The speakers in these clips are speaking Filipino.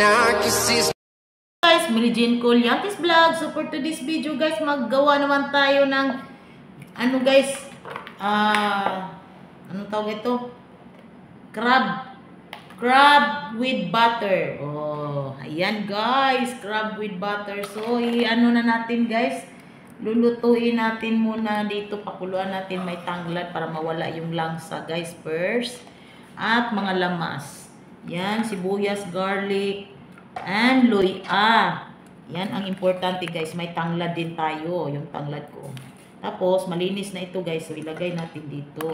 our kisses. Guys, Mary Jane Colyantes Vlog. So for today's video guys, maggawa naman tayo ng ano guys, ano tawag ito? Crab with butter. Oh, ayan guys, crab with butter. So ano na natin guys, lulutuin natin muna dito, pakuluan natin may tanglad para mawala yung langsa guys first. At mga lamas. Yan, sibuyas, garlic, and luya. Yan ang importante guys, may tanglad din tayo, yung tanglad ko. Tapos malinis na ito guys, so ilagay natin dito.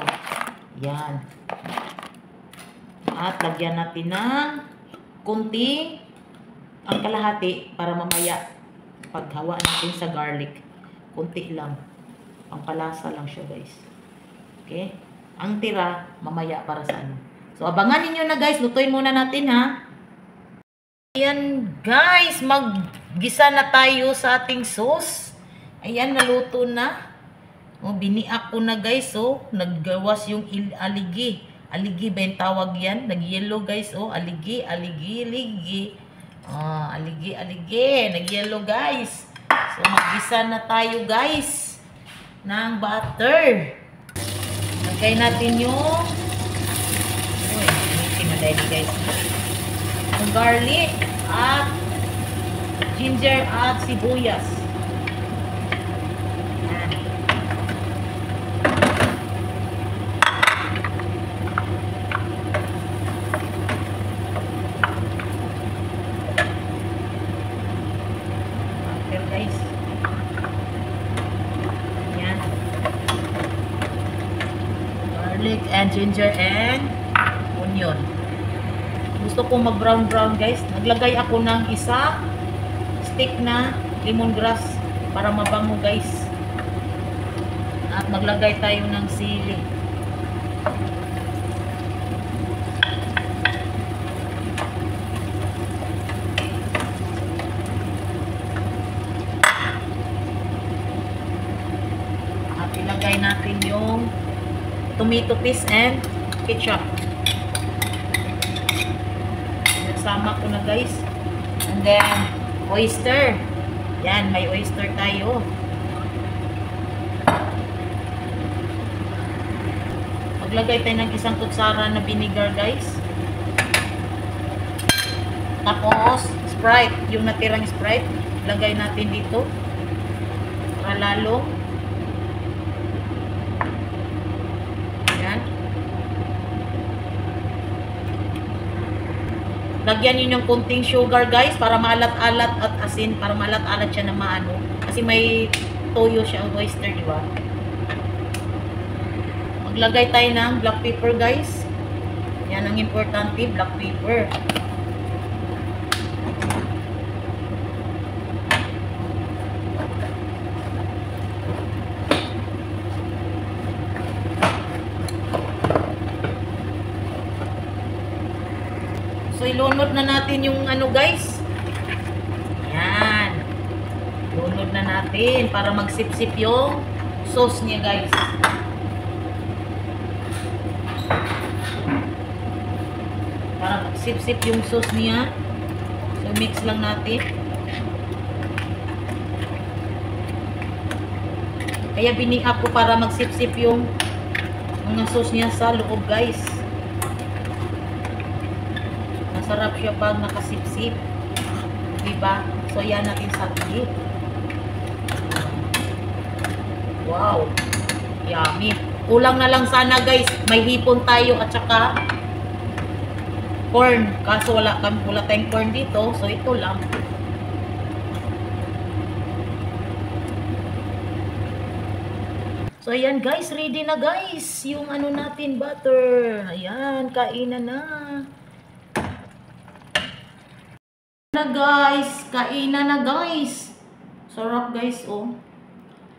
Yan. At lagyan natin ng kunti, ang kalahati para mamaya paghawa natin sa garlic. Kunti lang. Pampalasa lang siya guys. Okay? Ang tira mamaya para sa ano. So abangan niyo na guys, lutuin muna natin ha. Ayan guys, maggisa na tayo sa ating sauce. Ayan, naluto na. Oh, biniak ko na guys, oh. Naggawas yung aligi. Aligi ba yung tawag yan? Nag-yellow guys, oh. Aligi. Ah, aligi. Nag-yellow guys. So, maggisa na tayo guys ng butter. Lagay natin yung guys, yung garlic at ginger at sibuyas. Guys. Yan. Garlic and ginger and onion. Gusto kong mag-brown guys. Naglagay ako ng isa stick na lemongrass para mabango guys. At maglagay tayo ng sili. At ilagay natin yung tomato paste and ketchup. Sama ko na guys. And then oyster. Yan, may oyster tayo. Maglagay tayo ng isang kutsara na vinegar guys. Tapos Sprite, yung natirang Sprite, lagay natin dito para lalo. Lagyan niyo ng kunting sugar guys para maalat-alat at asin, para maalat-alat siya na maano. Kasi may toyo siya ang oyster, di ba? Maglagay tayo ng black pepper guys. Yan ang importante, black pepper. So, ilunod na natin yung ano guys. Yan. Ilunod na natin para magsip-sip yung sauce niya guys. Para magsip-sip yung sauce niya. So, mix lang natin. Kaya biniak ko para magsip-sip yung mga sauce niya sa loob guys. Masarap siya pag nakasip-sip. Diba? So, yan natin sa gilid. Wow. Yummy. Kulang na lang sana guys. May hipon tayo at saka corn. Kaso wala tayong corn dito. So, ito lang. So, ayan guys. Ready na guys. Yung ano natin, butter. Ayan. Kainan na. Kainan na guys. Sarap guys, oh.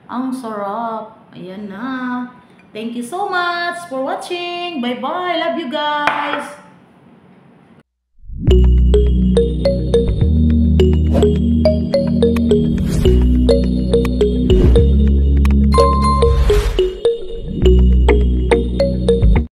Ang sarap. Ayan na. Thank you so much for watching. Bye bye. Love you guys.